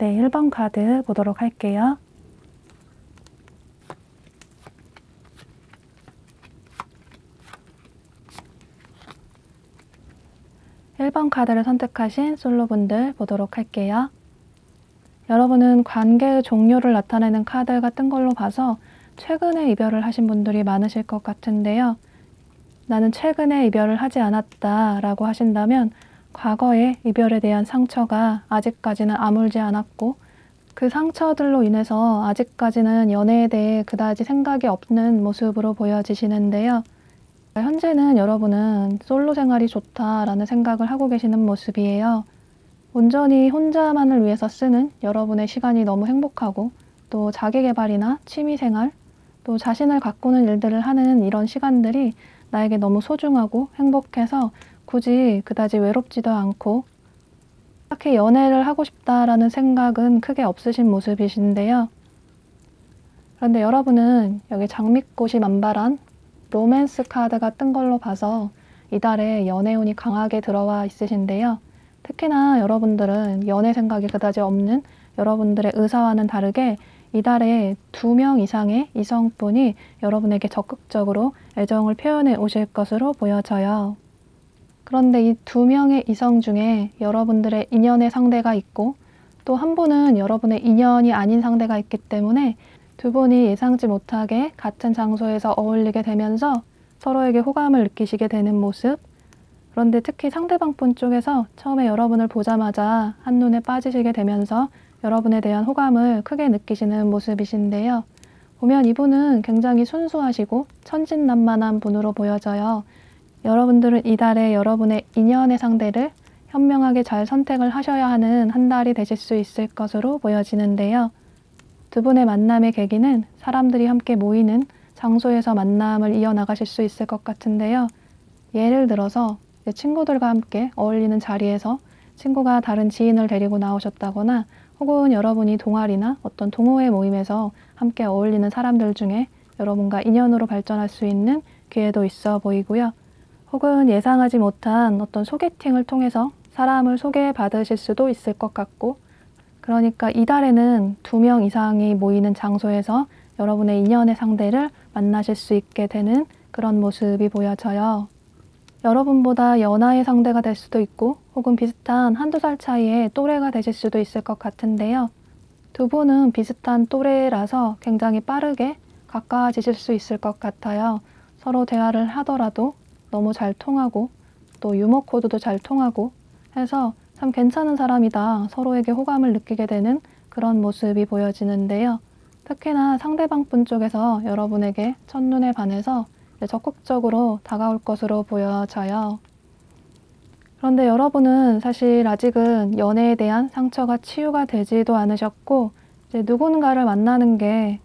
네, 1번 카드 보도록 할게요. (1번) 카드를 선택하신 솔로분들 보도록 할게요. 여러분은 관계의 종료를 나타내는 카드가 뜬 걸로 봐서 최근에 이별을 하신 분들이 많으실 것 같은데요. 나는 최근에 이별을 하지 않았다 라고 하신다면 과거의 이별에 대한 상처가 아직까지는 아물지 않았고 그 상처들로 인해서 아직까지는 연애에 대해 그다지 생각이 없는 모습으로 보여지시는데요. 현재는 여러분은 솔로 생활이 좋다라는 생각을 하고 계시는 모습이에요. 온전히 혼자만을 위해서 쓰는 여러분의 시간이 너무 행복하고 또 자기 개발이나 취미 생활, 또 자신을 가꾸는 일들을 하는 이런 시간들이 나에게 너무 소중하고 행복해서 굳이 그다지 외롭지도 않고 딱히 연애를 하고 싶다라는 생각은 크게 없으신 모습이신데요. 그런데 여러분은 여기 장미꽃이 만발한 로맨스 카드가 뜬 걸로 봐서 이달에 연애운이 강하게 들어와 있으신데요. 특히나 여러분들은 연애 생각이 그다지 없는 여러분들의 의사와는 다르게 이달에 2명 이상의 이성분이 여러분에게 적극적으로 애정을 표현해 오실 것으로 보여져요. 그런데 이 2명의 이성 중에 여러분들의 인연의 상대가 있고 또 한 분은 여러분의 인연이 아닌 상대가 있기 때문에 두 분이 예상치 못하게 같은 장소에서 어울리게 되면서 서로에게 호감을 느끼시게 되는 모습. 그런데 특히 상대방 분 쪽에서 처음에 여러분을 보자마자 한눈에 빠지시게 되면서 여러분에 대한 호감을 크게 느끼시는 모습이신데요. 보면 이분은 굉장히 순수하시고 천진난만한 분으로 보여져요. 여러분들은 이달에 여러분의 인연의 상대를 현명하게 잘 선택을 하셔야 하는 한 달이 되실 수 있을 것으로 보여지는데요. 두 분의 만남의 계기는 사람들이 함께 모이는 장소에서 만남을 이어나가실 수 있을 것 같은데요. 예를 들어서 친구들과 함께 어울리는 자리에서 친구가 다른 지인을 데리고 나오셨다거나 혹은 여러분이 동아리나 어떤 동호회 모임에서 함께 어울리는 사람들 중에 여러분과 인연으로 발전할 수 있는 기회도 있어 보이고요. 혹은 예상하지 못한 어떤 소개팅을 통해서 사람을 소개받으실 수도 있을 것 같고, 그러니까 이달에는 2명 이상이 모이는 장소에서 여러분의 인연의 상대를 만나실 수 있게 되는 그런 모습이 보여져요. 여러분보다 연하의 상대가 될 수도 있고 혹은 비슷한 한두 살 차이의 또래가 되실 수도 있을 것 같은데요. 두 분은 비슷한 또래라서 굉장히 빠르게 가까워지실 수 있을 것 같아요. 서로 대화를 하더라도 너무 잘 통하고 또 유머 코드도 잘 통하고 해서 참 괜찮은 사람이다, 서로에게 호감을 느끼게 되는 그런 모습이 보여지는데요. 특히나 상대방 분 쪽에서 여러분에게 첫눈에 반해서 적극적으로 다가올 것으로 보여져요. 그런데 여러분은 사실 아직은 연애에 대한 상처가 치유가 되지도 않으셨고 이제 누군가를 만나는 게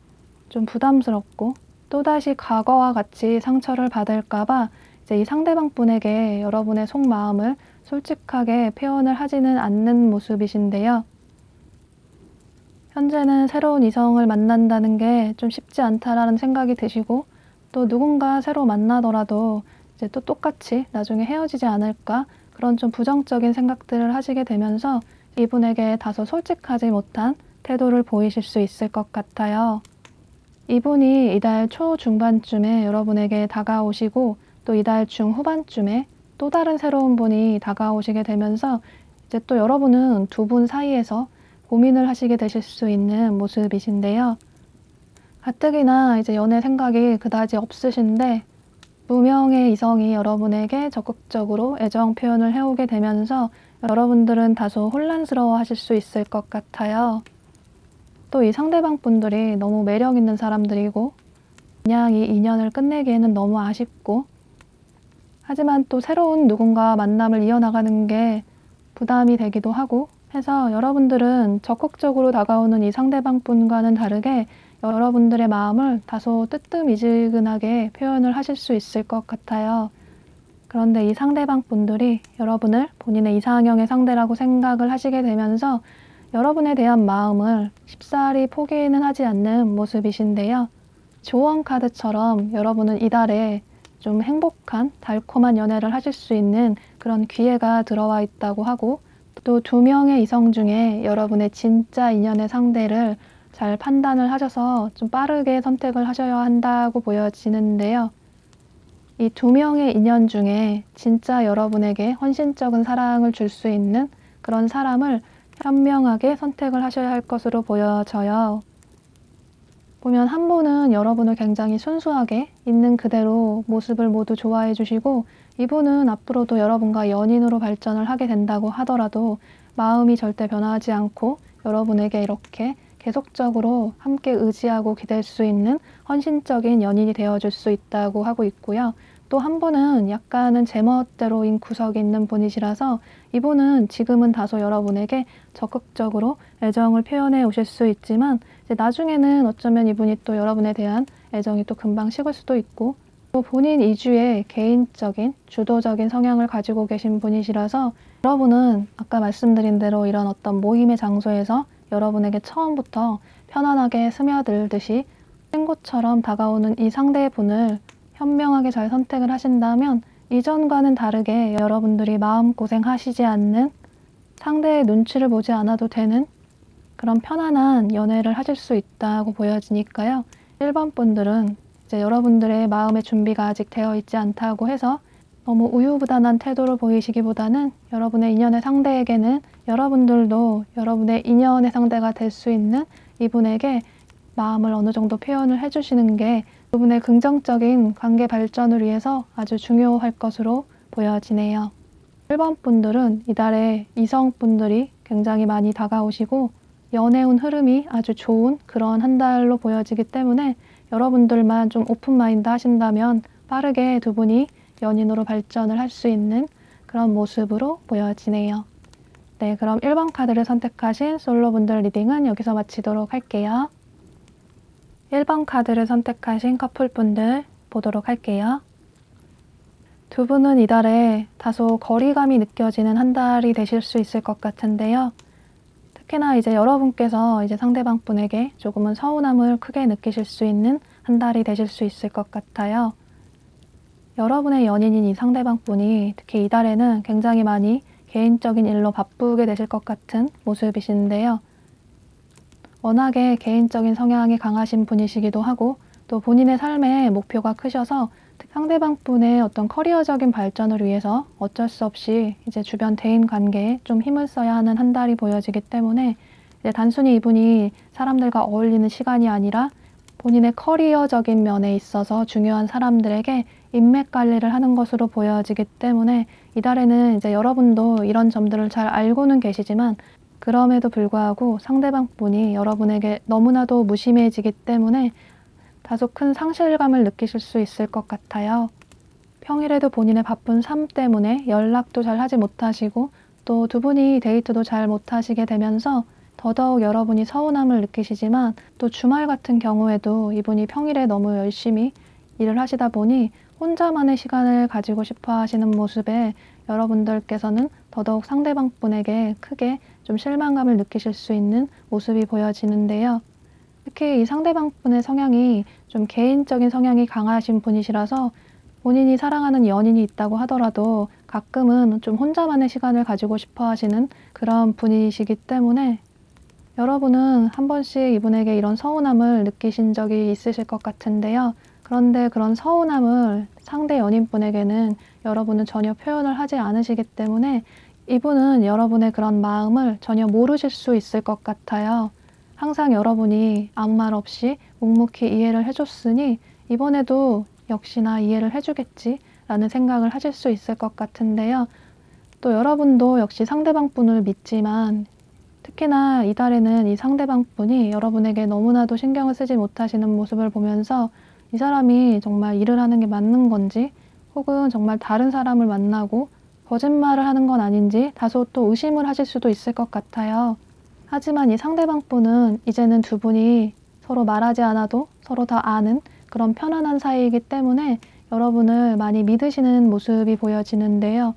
좀 부담스럽고 또다시 과거와 같이 상처를 받을까봐 이제 이 상대방 분에게 여러분의 속마음을 솔직하게 표현을 하지는 않는 모습이신데요. 현재는 새로운 이성을 만난다는 게 좀 쉽지 않다라는 생각이 드시고 또 누군가 새로 만나더라도 이제 또 똑같이 나중에 헤어지지 않을까 그런 좀 부정적인 생각들을 하시게 되면서 이분에게 다소 솔직하지 못한 태도를 보이실 수 있을 것 같아요. 이분이 이달 초중반쯤에 여러분에게 다가오시고 또 이달 중후반쯤에 또 다른 새로운 분이 다가오시게 되면서 이제 또 여러분은 두 분 사이에서 고민을 하시게 되실 수 있는 모습이신데요. 가뜩이나 이제 연애 생각이 그다지 없으신데 2명의 이성이 여러분에게 적극적으로 애정 표현을 해오게 되면서 여러분들은 다소 혼란스러워 하실 수 있을 것 같아요. 또 이 상대방 분들이 너무 매력 있는 사람들이고 그냥 이 인연을 끝내기에는 너무 아쉽고, 하지만 또 새로운 누군가 만남을 이어나가는 게 부담이 되기도 하고 해서 여러분들은 적극적으로 다가오는 이 상대방 분과는 다르게 여러분들의 마음을 다소 뜨뜻미지근하게 표현을 하실 수 있을 것 같아요. 그런데 이 상대방 분들이 여러분을 본인의 이상형의 상대라고 생각을 하시게 되면서 여러분에 대한 마음을 쉽사리 포기는 하지 않는 모습이신데요. 조언 카드처럼 여러분은 이달에 좀 행복한 달콤한 연애를 하실 수 있는 그런 기회가 들어와 있다고 하고 또 두 명의 이성 중에 여러분의 진짜 인연의 상대를 잘 판단을 하셔서 좀 빠르게 선택을 하셔야 한다고 보여지는데요. 이 두 명의 인연 중에 진짜 여러분에게 헌신적인 사랑을 줄 수 있는 그런 사람을 현명하게 선택을 하셔야 할 것으로 보여져요. 보면 한 분은 여러분을 굉장히 순수하게 있는 그대로 모습을 모두 좋아해 주시고, 이분은 앞으로도 여러분과 연인으로 발전을 하게 된다고 하더라도 마음이 절대 변하지 않고 여러분에게 이렇게 계속적으로 함께 의지하고 기댈 수 있는 헌신적인 연인이 되어줄 수 있다고 하고 있고요. 또 한 분은 약간은 제멋대로인 구석이 있는 분이시라서 이분은 지금은 다소 여러분에게 적극적으로 애정을 표현해 오실 수 있지만, 이제 나중에는 어쩌면 이분이 또 여러분에 대한 애정이 또 금방 식을 수도 있고, 또 본인 이주의 개인적인 주도적인 성향을 가지고 계신 분이시라서 여러분은 아까 말씀드린 대로 이런 어떤 모임의 장소에서 여러분에게 처음부터 편안하게 스며들듯이 친구처럼 다가오는 이 상대분을 현명하게 잘 선택을 하신다면 이전과는 다르게 여러분들이 마음고생하시지 않는, 상대의 눈치를 보지 않아도 되는 그런 편안한 연애를 하실 수 있다고 보여지니까요. 1번 분들은 이제 여러분들의 마음의 준비가 아직 되어 있지 않다고 해서 너무 우유부단한 태도를 보이시기보다는 여러분의 인연의 상대에게는 여러분들도 여러분의 인연의 상대가 될 수 있는 이분에게 마음을 어느 정도 표현을 해주시는 게 그분의 긍정적인 관계 발전을 위해서 아주 중요할 것으로 보여지네요. 1번 분들은 이달에 이성분들이 굉장히 많이 다가오시고 연애운 흐름이 아주 좋은 그런 한 달로 보여지기 때문에 여러분들만 좀 오픈마인드 하신다면 빠르게 두 분이 연인으로 발전을 할 수 있는 그런 모습으로 보여지네요. 네, 그럼 1번 카드를 선택하신 솔로분들 리딩은 여기서 마치도록 할게요. 1번 카드를 선택하신 커플분들 보도록 할게요. 두 분은 이달에 다소 거리감이 느껴지는 한 달이 되실 수 있을 것 같은데요. 특히나 이제 여러분께서 이제 상대방 분에게 조금은 서운함을 크게 느끼실 수 있는 한 달이 되실 수 있을 것 같아요. 여러분의 연인인 이 상대방 분이 특히 이달에는 굉장히 많이 개인적인 일로 바쁘게 되실 것 같은 모습이신데요. 워낙에 개인적인 성향이 강하신 분이시기도 하고 또 본인의 삶의 목표가 크셔서 상대방 분의 어떤 커리어적인 발전을 위해서 어쩔 수 없이 이제 주변 대인 관계에 좀 힘을 써야 하는 한 달이 보여지기 때문에 이제 단순히 이분이 사람들과 어울리는 시간이 아니라 본인의 커리어적인 면에 있어서 중요한 사람들에게 인맥 관리를 하는 것으로 보여지기 때문에 이달에는 이제 여러분도 이런 점들을 잘 알고는 계시지만 그럼에도 불구하고 상대방 분이 여러분에게 너무나도 무심해지기 때문에 다소 큰 상실감을 느끼실 수 있을 것 같아요. 평일에도 본인의 바쁜 삶 때문에 연락도 잘 하지 못하시고 또 두 분이 데이트도 잘 못하시게 되면서 더더욱 여러분이 서운함을 느끼시지만, 또 주말 같은 경우에도 이분이 평일에 너무 열심히 일을 하시다 보니 혼자만의 시간을 가지고 싶어 하시는 모습에 여러분들께서는 더더욱 상대방 분에게 크게 좀 실망감을 느끼실 수 있는 모습이 보여지는데요. 특히 이 상대방 분의 성향이 좀 개인적인 성향이 강하신 분이시라서 본인이 사랑하는 연인이 있다고 하더라도 가끔은 좀 혼자만의 시간을 가지고 싶어 하시는 그런 분이시기 때문에 여러분은 한 번씩 이분에게 이런 서운함을 느끼신 적이 있으실 것 같은데요. 그런데 그런 서운함을 상대 연인분에게는 여러분은 전혀 표현을 하지 않으시기 때문에 이분은 여러분의 그런 마음을 전혀 모르실 수 있을 것 같아요. 항상 여러분이 아무 말 없이 묵묵히 이해를 해줬으니 이번에도 역시나 이해를 해주겠지라는 생각을 하실 수 있을 것 같은데요. 또 여러분도 역시 상대방 분을 믿지만 특히나 이달에는 이 상대방 분이 여러분에게 너무나도 신경을 쓰지 못하시는 모습을 보면서 이 사람이 정말 일을 하는 게 맞는 건지 혹은 정말 다른 사람을 만나고 거짓말을 하는 건 아닌지 다소 또 의심을 하실 수도 있을 것 같아요. 하지만 이 상대방 분은 이제는 두 분이 서로 말하지 않아도 서로 다 아는 그런 편안한 사이이기 때문에 여러분을 많이 믿으시는 모습이 보여지는데요.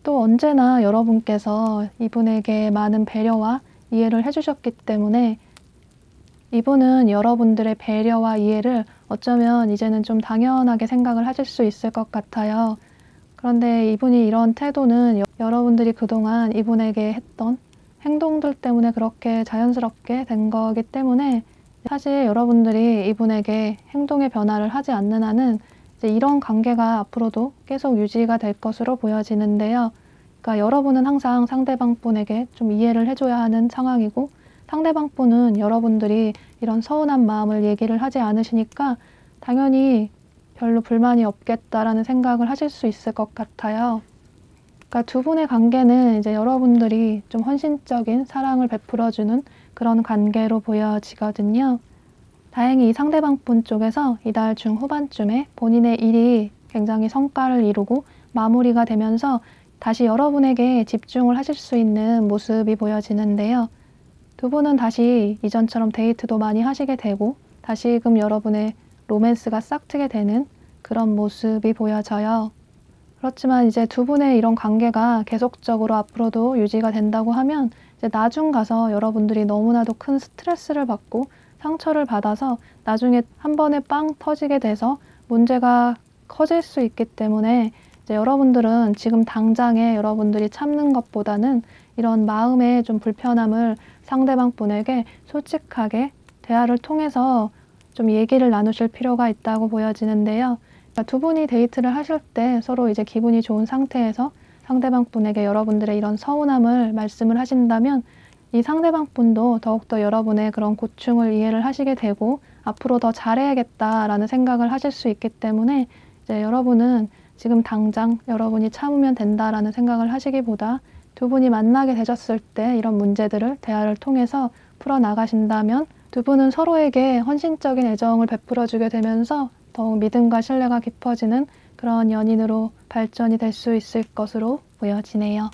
또 언제나 여러분께서 이분에게 많은 배려와 이해를 해주셨기 때문에 이분은 여러분들의 배려와 이해를 어쩌면 이제는 좀 당연하게 생각을 하실 수 있을 것 같아요. 그런데 이분이 이런 태도는 여러분들이 그동안 이분에게 했던 행동들 때문에 그렇게 자연스럽게 된 거기 때문에 사실 여러분들이 이분에게 행동의 변화를 하지 않는 한은 이제 이런 관계가 앞으로도 계속 유지가 될 것으로 보여지는데요. 그러니까 여러분은 항상 상대방 분에게 좀 이해를 해줘야 하는 상황이고 상대방 분은 여러분들이 이런 서운한 마음을 얘기를 하지 않으시니까 당연히 별로 불만이 없겠다라는 생각을 하실 수 있을 것 같아요. 그러니까 두 분의 관계는 이제 여러분들이 좀 헌신적인 사랑을 베풀어주는 그런 관계로 보여지거든요. 다행히 이 상대방 분 쪽에서 이달 중후반쯤에 본인의 일이 굉장히 성과를 이루고 마무리가 되면서 다시 여러분에게 집중을 하실 수 있는 모습이 보여지는데요. 두 분은 다시 이전처럼 데이트도 많이 하시게 되고 다시금 여러분의 로맨스가 싹트게 되는 그런 모습이 보여져요. 그렇지만 이제 두 분의 이런 관계가 계속적으로 앞으로도 유지가 된다고 하면 이제 나중 가서 여러분들이 너무나도 큰 스트레스를 받고 상처를 받아서 나중에 한 번에 빵 터지게 돼서 문제가 커질 수 있기 때문에 이제 여러분들은 지금 당장에 여러분들이 참는 것보다는 이런 마음의 좀 불편함을 상대방 분에게 솔직하게 대화를 통해서 좀 얘기를 나누실 필요가 있다고 보여지는데요. 그러니까 두 분이 데이트를 하실 때 서로 이제 기분이 좋은 상태에서 상대방 분에게 여러분들의 이런 서운함을 말씀을 하신다면 이 상대방 분도 더욱더 여러분의 그런 고충을 이해를 하시게 되고 앞으로 더 잘해야겠다라는 생각을 하실 수 있기 때문에 이제 여러분은 지금 당장 여러분이 참으면 된다라는 생각을 하시기보다 두 분이 만나게 되셨을 때 이런 문제들을 대화를 통해서 풀어나가신다면 두 분은 서로에게 헌신적인 애정을 베풀어주게 되면서 더욱 믿음과 신뢰가 깊어지는 그런 연인으로 발전이 될 수 있을 것으로 보여지네요.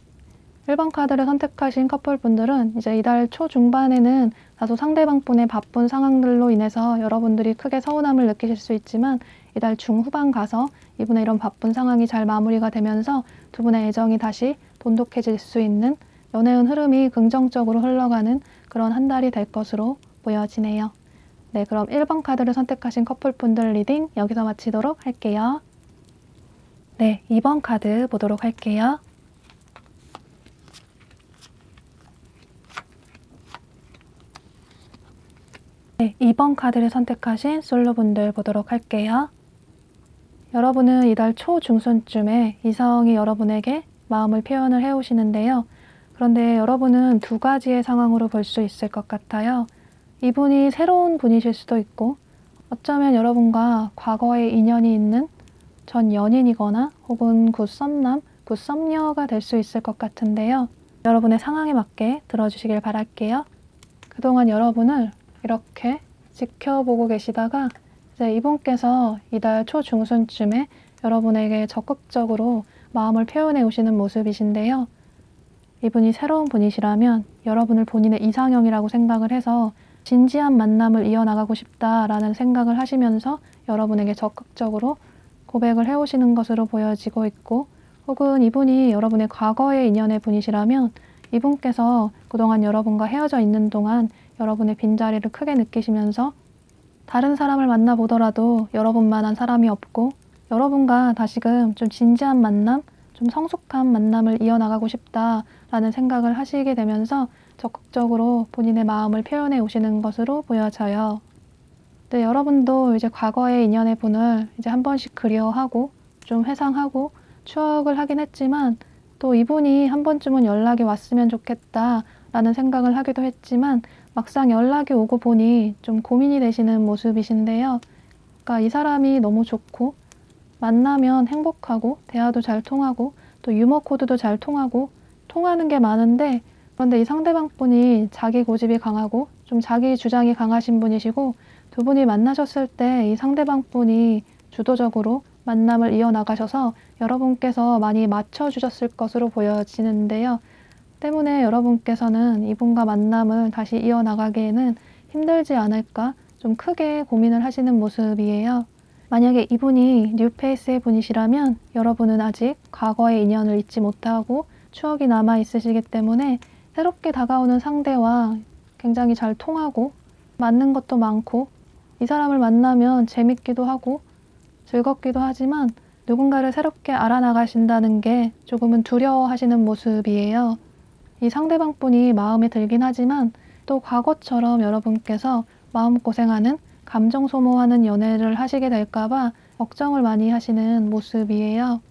1번 카드를 선택하신 커플분들은 이제 이달 초중반에는 다소 상대방 분의 바쁜 상황들로 인해서 여러분들이 크게 서운함을 느끼실 수 있지만 이달 중후반 가서 이분의 이런 바쁜 상황이 잘 마무리가 되면서 두 분의 애정이 다시 돈독해질 수 있는 연애운 흐름이 긍정적으로 흘러가는 그런 한 달이 될 것으로 보여지네요. 네, 그럼 1번 카드를 선택하신 커플분들 리딩 여기서 마치도록 할게요. 네, 2번 카드 보도록 할게요. 네, 2번 카드를 선택하신 솔로분들 보도록 할게요. 여러분은 이달 초중순쯤에 이성이 여러분에게 마음을 표현을 해오시는데요. 그런데 여러분은 두 가지의 상황으로 볼 수 있을 것 같아요. 이분이 새로운 분이실 수도 있고 어쩌면 여러분과 과거에 인연이 있는 전 연인이거나 혹은 굿썸남, 굿썸녀가 될 수 있을 것 같은데요. 여러분의 상황에 맞게 들어주시길 바랄게요. 그동안 여러분을 이렇게 지켜보고 계시다가 이제 이분께서 이달 초중순쯤에 여러분에게 적극적으로 마음을 표현해 오시는 모습이신데요. 이분이 새로운 분이시라면 여러분을 본인의 이상형이라고 생각을 해서 진지한 만남을 이어나가고 싶다라는 생각을 하시면서 여러분에게 적극적으로 고백을 해오시는 것으로 보여지고 있고 혹은 이분이 여러분의 과거의 인연의 분이시라면 이분께서 그동안 여러분과 헤어져 있는 동안 여러분의 빈자리를 크게 느끼시면서 다른 사람을 만나보더라도 여러분만한 사람이 없고 여러분과 다시금 좀 진지한 만남, 좀 성숙한 만남을 이어나가고 싶다라는 생각을 하시게 되면서 적극적으로 본인의 마음을 표현해 오시는 것으로 보여져요. 네, 여러분도 이제 과거의 인연의 분을 이제 한 번씩 그리워하고 좀 회상하고 추억을 하긴 했지만 또 이분이 한 번쯤은 연락이 왔으면 좋겠다라는 생각을 하기도 했지만 막상 연락이 오고 보니 좀 고민이 되시는 모습이신데요. 그러니까 이 사람이 너무 좋고 만나면 행복하고 대화도 잘 통하고 또 유머 코드도 잘 통하고 통하는 게 많은데 그런데 이 상대방 분이 자기 고집이 강하고 좀 자기 주장이 강하신 분이시고 두 분이 만나셨을 때 이 상대방 분이 주도적으로 만남을 이어나가셔서 여러분께서 많이 맞춰주셨을 것으로 보여지는데요. 때문에 여러분께서는 이분과 만남을 다시 이어나가기에는 힘들지 않을까 좀 크게 고민을 하시는 모습이에요. 만약에 이분이 뉴페이스의 분이시라면 여러분은 아직 과거의 인연을 잊지 못하고 추억이 남아 있으시기 때문에 새롭게 다가오는 상대와 굉장히 잘 통하고 맞는 것도 많고 이 사람을 만나면 재밌기도 하고 즐겁기도 하지만 누군가를 새롭게 알아나가신다는 게 조금은 두려워하시는 모습이에요. 이 상대방 분이 마음에 들긴 하지만 또 과거처럼 여러분께서 마음고생하는 감정 소모하는 연애를 하시게 될까봐 걱정을 많이 하시는 모습이에요.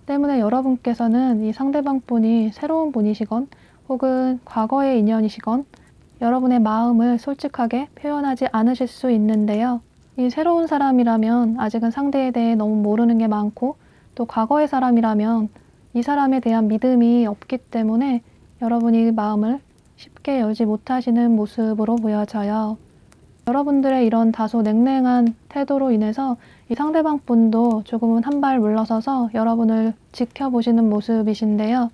때문에 여러분께서는 이 상대방 분이 새로운 분이시건 혹은 과거의 인연이시건 여러분의 마음을 솔직하게 표현하지 않으실 수 있는데요. 이 새로운 사람이라면 아직은 상대에 대해 너무 모르는 게 많고 또 과거의 사람이라면 이 사람에 대한 믿음이 없기 때문에 여러분이 마음을 쉽게 열지 못하시는 모습으로 보여져요. 여러분들의 이런 다소 냉랭한 태도로 인해서 이 상대방 분도 조금은 한 발 물러서서 여러분을 지켜보시는 모습이신데요.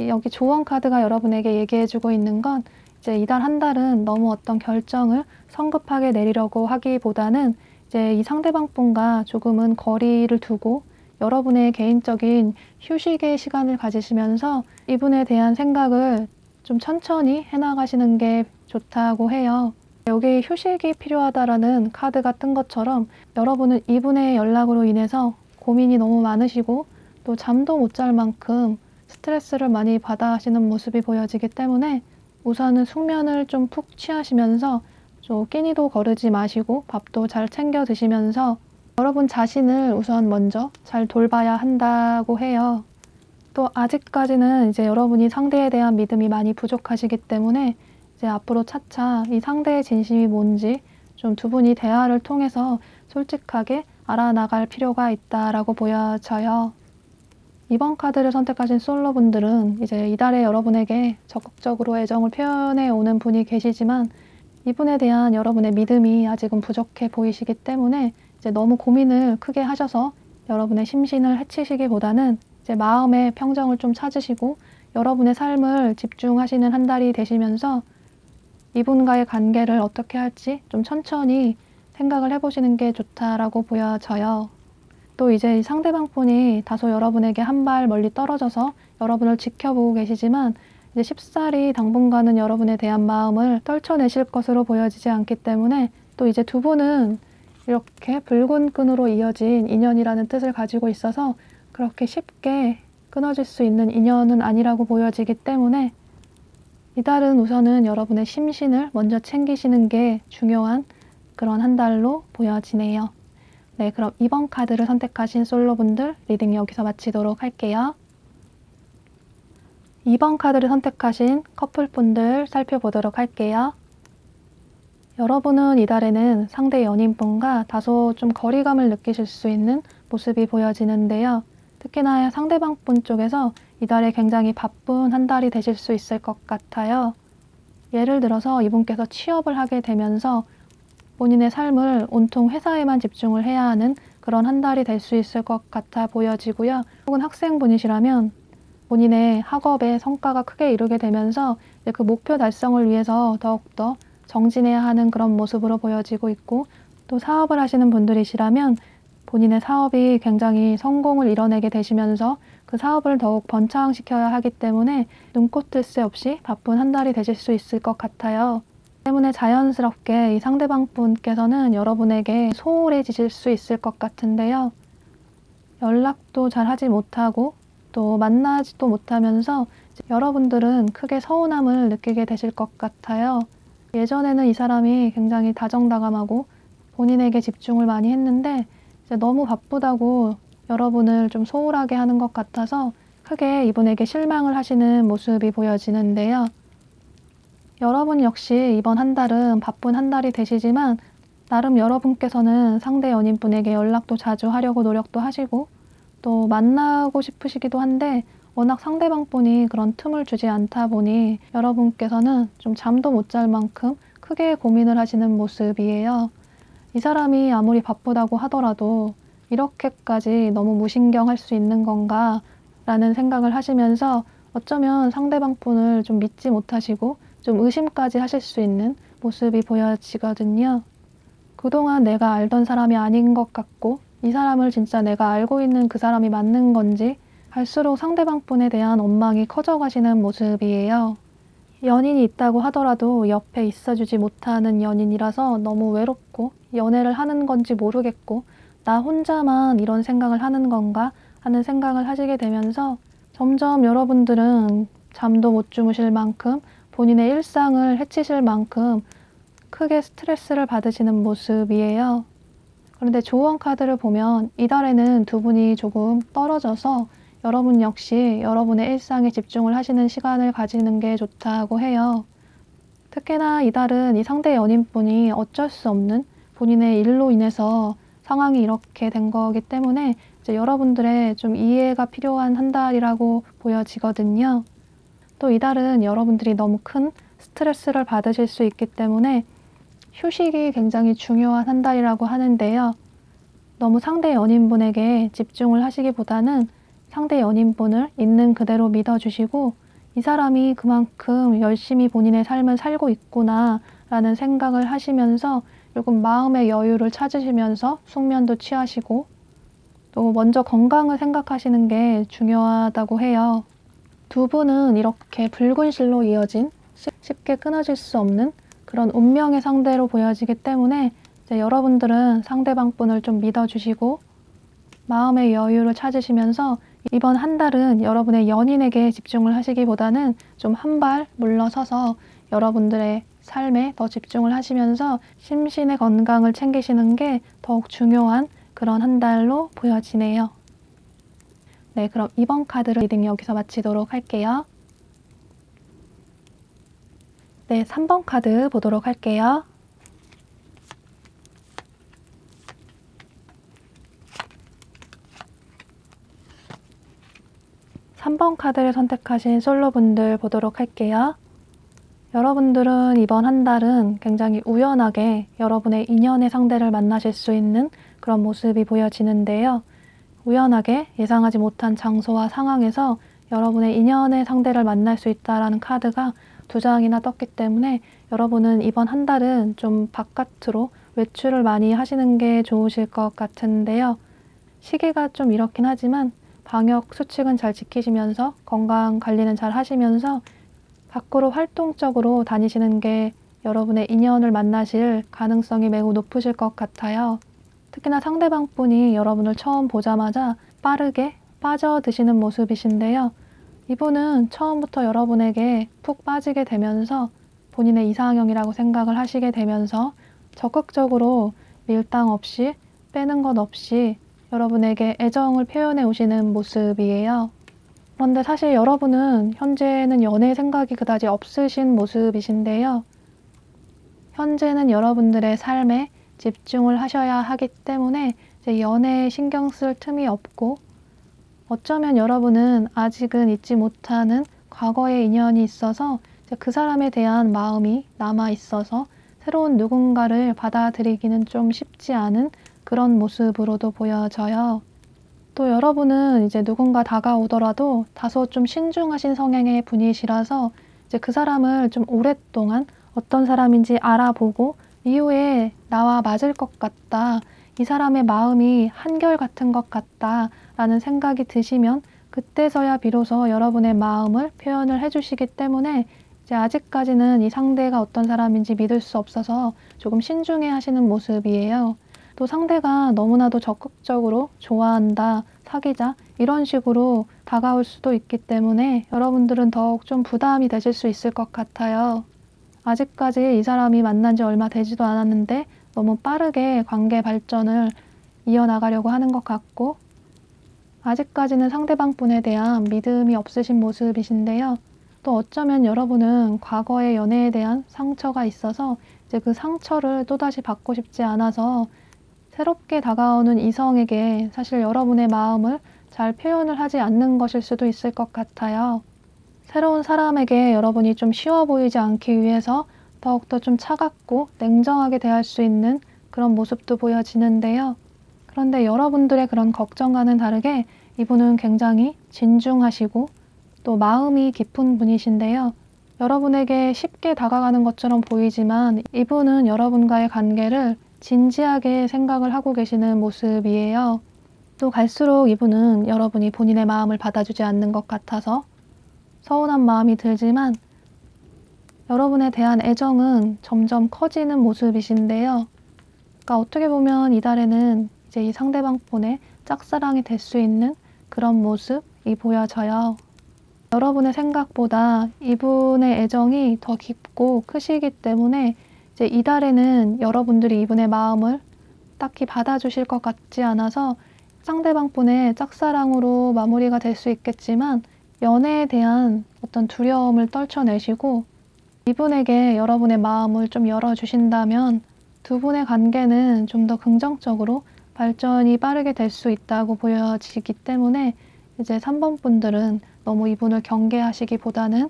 여기 조언 카드가 여러분에게 얘기해주고 있는 건 이제 이달 한 달은 너무 어떤 결정을 성급하게 내리려고 하기보다는 이제 이 상대방 분과 조금은 거리를 두고 여러분의 개인적인 휴식의 시간을 가지시면서 이분에 대한 생각을 좀 천천히 해나가시는 게 좋다고 해요. 여기 휴식이 필요하다라는 카드가 뜬 것처럼 여러분은 이분의 연락으로 인해서 고민이 너무 많으시고 또 잠도 못 잘 만큼 스트레스를 많이 받아 하시는 모습이 보여지기 때문에 우선은 숙면을 좀 푹 취하시면서 좀 끼니도 거르지 마시고 밥도 잘 챙겨 드시면서 여러분 자신을 우선 먼저 잘 돌봐야 한다고 해요. 또 아직까지는 이제 여러분이 상대에 대한 믿음이 많이 부족하시기 때문에 이제 앞으로 차차 이 상대의 진심이 뭔지 좀 두 분이 대화를 통해서 솔직하게 알아나갈 필요가 있다라고 보여져요. 이번 카드를 선택하신 솔로분들은 이제 이달에 여러분에게 적극적으로 애정을 표현해 오는 분이 계시지만 이분에 대한 여러분의 믿음이 아직은 부족해 보이시기 때문에 이제 너무 고민을 크게 하셔서 여러분의 심신을 해치시기보다는 이제 마음의 평정을 좀 찾으시고 여러분의 삶을 집중하시는 한 달이 되시면서 이분과의 관계를 어떻게 할지 좀 천천히 생각을 해보시는 게 좋다라고 보여져요. 또 이제 이 상대방 분이 다소 여러분에게 한 발 멀리 떨어져서 여러분을 지켜보고 계시지만 이제 쉽사리 당분간은 여러분에 대한 마음을 떨쳐내실 것으로 보여지지 않기 때문에 또 이제 두 분은 이렇게 붉은 끈으로 이어진 인연이라는 뜻을 가지고 있어서 그렇게 쉽게 끊어질 수 있는 인연은 아니라고 보여지기 때문에 이달은 우선은 여러분의 심신을 먼저 챙기시는 게 중요한 그런 한 달로 보여지네요. 네, 그럼 이번 카드를 선택하신 솔로분들 리딩 여기서 마치도록 할게요. 2번 카드를 선택하신 커플분들 살펴보도록 할게요. 여러분은 이달에는 상대 연인분과 다소 좀 거리감을 느끼실 수 있는 모습이 보여지는데요. 특히나 상대방 분 쪽에서 이달에 굉장히 바쁜 한 달이 되실 수 있을 것 같아요. 예를 들어서 이분께서 취업을 하게 되면서 본인의 삶을 온통 회사에만 집중을 해야 하는 그런 한 달이 될 수 있을 것 같아 보여지고요. 혹은 학생분이시라면 본인의 학업에 성과가 크게 이루게 되면서 그 목표 달성을 위해서 더욱더 정진해야 하는 그런 모습으로 보여지고 있고 또 사업을 하시는 분들이시라면 본인의 사업이 굉장히 성공을 이뤄내게 되시면서 그 사업을 더욱 번창시켜야 하기 때문에 눈꽃 뜰 새 없이 바쁜 한 달이 되실 수 있을 것 같아요. 때문에 자연스럽게 이 상대방 분께서는 여러분에게 소홀해지실 수 있을 것 같은데요. 연락도 잘 하지 못하고 또 만나지도 못하면서 여러분들은 크게 서운함을 느끼게 되실 것 같아요. 예전에는 이 사람이 굉장히 다정다감하고 본인에게 집중을 많이 했는데 이제 너무 바쁘다고 여러분을 좀 소홀하게 하는 것 같아서 크게 이분에게 실망을 하시는 모습이 보여지는데요. 여러분 역시 이번 한 달은 바쁜 한 달이 되시지만 나름 여러분께서는 상대 연인분에게 연락도 자주 하려고 노력도 하시고 또 만나고 싶으시기도 한데 워낙 상대방 분이 그런 틈을 주지 않다 보니 여러분께서는 좀 잠도 못 잘 만큼 크게 고민을 하시는 모습이에요. 이 사람이 아무리 바쁘다고 하더라도 이렇게까지 너무 무신경할 수 있는 건가 라는 생각을 하시면서 어쩌면 상대방 분을 좀 믿지 못하시고 좀 의심까지 하실 수 있는 모습이 보여지거든요. 그동안 내가 알던 사람이 아닌 것 같고 이 사람을 진짜 내가 알고 있는 그 사람이 맞는 건지 갈수록 상대방 분에 대한 원망이 커져가시는 모습이에요. 연인이 있다고 하더라도 옆에 있어주지 못하는 연인이라서 너무 외롭고 연애를 하는 건지 모르겠고 나 혼자만 이런 생각을 하는 건가 하는 생각을 하시게 되면서 점점 여러분들은 잠도 못 주무실 만큼 본인의 일상을 해치실 만큼 크게 스트레스를 받으시는 모습이에요. 그런데 조언 카드를 보면 이달에는 두 분이 조금 떨어져서 여러분 역시 여러분의 일상에 집중을 하시는 시간을 가지는 게 좋다고 해요. 특히나 이달은 이 상대 연인분이 어쩔 수 없는 본인의 일로 인해서 상황이 이렇게 된 거기 때문에 이제 여러분들의 좀 이해가 필요한 한 달이라고 보여지거든요. 또 이달은 여러분들이 너무 큰 스트레스를 받으실 수 있기 때문에 휴식이 굉장히 중요한 한 달이라고 하는데요. 너무 상대 연인분에게 집중을 하시기보다는 상대 연인분을 있는 그대로 믿어주시고 이 사람이 그만큼 열심히 본인의 삶을 살고 있구나 라는 생각을 하시면서 조금 마음의 여유를 찾으시면서 숙면도 취하시고 또 먼저 건강을 생각하시는 게 중요하다고 해요. 두 분은 이렇게 붉은 실로 이어진 쉽게 끊어질 수 없는 그런 운명의 상대로 보여지기 때문에 이제 여러분들은 상대방 분을 좀 믿어주시고 마음의 여유를 찾으시면서 이번 한 달은 여러분의 연인에게 집중을 하시기보다는 좀 한 발 물러서서 여러분들의 삶에 더 집중을 하시면서 심신의 건강을 챙기시는 게 더욱 중요한 그런 한 달로 보여지네요. 네, 그럼 이번 카드 리딩 여기서 마치도록 할게요. 네, 3번 카드 보도록 할게요. (3번) 카드를 선택하신 솔로분들 보도록 할게요. 여러분들은 이번 한 달은 굉장히 우연하게 여러분의 인연의 상대를 만나실 수 있는 그런 모습이 보여지는데요. 우연하게 예상하지 못한 장소와 상황에서 여러분의 인연의 상대를 만날 수 있다라는 카드가 2장이나 떴기 때문에 여러분은 이번 한 달은 좀 바깥으로 외출을 많이 하시는 게 좋으실 것 같은데요. 시기가 좀 이렇긴 하지만 방역 수칙은 잘 지키시면서 건강 관리는 잘 하시면서 밖으로 활동적으로 다니시는 게 여러분의 인연을 만나실 가능성이 매우 높으실 것 같아요. 특히나 상대방 분이 여러분을 처음 보자마자 빠르게 빠져드시는 모습이신데요. 이분은 처음부터 여러분에게 푹 빠지게 되면서 본인의 이상형이라고 생각을 하시게 되면서 적극적으로 밀당 없이 빼는 것 없이 여러분에게 애정을 표현해 오시는 모습이에요. 그런데 사실 여러분은 현재는 연애 생각이 그다지 없으신 모습이신데요. 현재는 여러분들의 삶에 집중을 하셔야 하기 때문에 이제 연애에 신경 쓸 틈이 없고 어쩌면 여러분은 아직은 잊지 못하는 과거의 인연이 있어서 이제 그 사람에 대한 마음이 남아 있어서 새로운 누군가를 받아들이기는 좀 쉽지 않은 그런 모습으로도 보여져요. 또 여러분은 이제 누군가 다가오더라도 다소 좀 신중하신 성향의 분이시라서 이제 그 사람을 좀 오랫동안 어떤 사람인지 알아보고 이후에 나와 맞을 것 같다. 이 사람의 마음이 한결같은 것 같다. 라는 생각이 드시면 그때서야 비로소 여러분의 마음을 표현을 해주시기 때문에 이제 아직까지는 이 상대가 어떤 사람인지 믿을 수 없어서 조금 신중해 하시는 모습이에요. 또 상대가 너무나도 적극적으로 좋아한다, 사귀자 이런 식으로 다가올 수도 있기 때문에 여러분들은 더욱 좀 부담이 되실 수 있을 것 같아요. 아직까지 이 사람이 만난 지 얼마 되지도 않았는데 너무 빠르게 관계 발전을 이어나가려고 하는 것 같고 아직까지는 상대방 분에 대한 믿음이 없으신 모습이신데요. 또 어쩌면 여러분은 과거의 연애에 대한 상처가 있어서 이제 그 상처를 또다시 받고 싶지 않아서 새롭게 다가오는 이성에게 사실 여러분의 마음을 잘 표현을 하지 않는 것일 수도 있을 것 같아요. 새로운 사람에게 여러분이 좀 쉬워 보이지 않기 위해서 더욱더 좀 차갑고 냉정하게 대할 수 있는 그런 모습도 보여지는데요. 그런데 여러분들의 그런 걱정과는 다르게 이분은 굉장히 진중하시고 또 마음이 깊은 분이신데요. 여러분에게 쉽게 다가가는 것처럼 보이지만 이분은 여러분과의 관계를 진지하게 생각을 하고 계시는 모습이에요. 또 갈수록 이분은 여러분이 본인의 마음을 받아주지 않는 것 같아서 서운한 마음이 들지만 여러분에 대한 애정은 점점 커지는 모습이신데요. 그러니까 어떻게 보면 이달에는 이제 이 상대방 분의 짝사랑이 될 수 있는 그런 모습이 보여져요. 여러분의 생각보다 이분의 애정이 더 깊고 크시기 때문에 이제 이달에는 여러분들이 이분의 마음을 딱히 받아주실 것 같지 않아서 상대방 분의 짝사랑으로 마무리가 될 수 있겠지만 연애에 대한 어떤 두려움을 떨쳐내시고 이분에게 여러분의 마음을 좀 열어주신다면 두 분의 관계는 좀 더 긍정적으로 발전이 빠르게 될 수 있다고 보여지기 때문에 이제 3번 분들은 너무 이분을 경계하시기보다는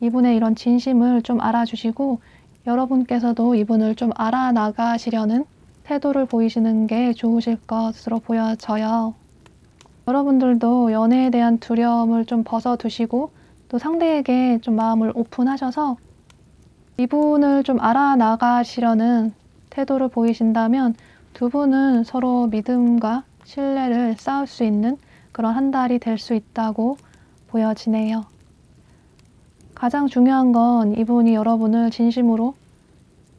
이분의 이런 진심을 좀 알아주시고 여러분께서도 이분을 좀 알아나가시려는 태도를 보이시는 게 좋으실 것으로 보여져요. 여러분들도 연애에 대한 두려움을 좀 벗어두시고 또 상대에게 좀 마음을 오픈하셔서 이분을 좀 알아나가시려는 태도를 보이신다면 두 분은 서로 믿음과 신뢰를 쌓을 수 있는 그런 한 달이 될 수 있다고 보여지네요. 가장 중요한 건 이분이 여러분을 진심으로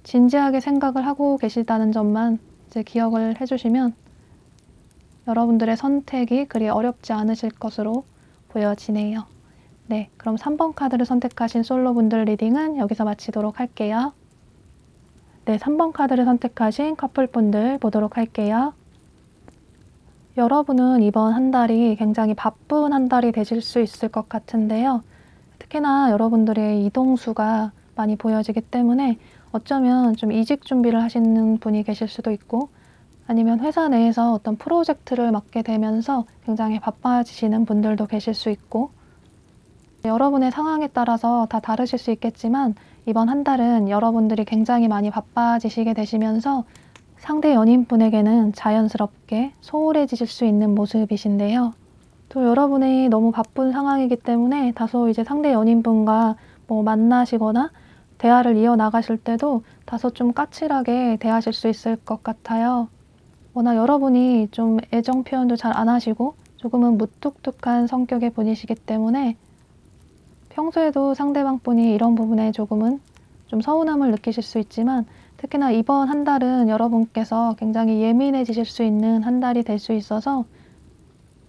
진지하게 생각을 하고 계시다는 점만 이제 기억을 해주시면 여러분들의 선택이 그리 어렵지 않으실 것으로 보여지네요. 네, 그럼 3번 카드를 선택하신 솔로분들 리딩은 여기서 마치도록 할게요. 네, 3번 카드를 선택하신 커플분들 보도록 할게요. 여러분은 이번 한 달이 굉장히 바쁜 한 달이 되실 수 있을 것 같은데요. 특히나 여러분들의 이동수가 많이 보여지기 때문에 어쩌면 좀 이직 준비를 하시는 분이 계실 수도 있고 아니면 회사 내에서 어떤 프로젝트를 맡게 되면서 굉장히 바빠지시는 분들도 계실 수 있고 여러분의 상황에 따라서 다 다르실 수 있겠지만 이번 한 달은 여러분들이 굉장히 많이 바빠지시게 되시면서 상대 연인분에게는 자연스럽게 소홀해지실 수 있는 모습이신데요. 또 여러분이 너무 바쁜 상황이기 때문에 다소 이제 상대 연인분과 만나시거나 대화를 이어나가실 때도 다소 좀 까칠하게 대하실 수 있을 것 같아요. 워낙 여러분이 좀 애정 표현도 잘 안 하시고 조금은 무뚝뚝한 성격의 분이시기 때문에 평소에도 상대방 분이 이런 부분에 조금은 좀 서운함을 느끼실 수 있지만 특히나 이번 한 달은 여러분께서 굉장히 예민해지실 수 있는 한 달이 될 수 있어서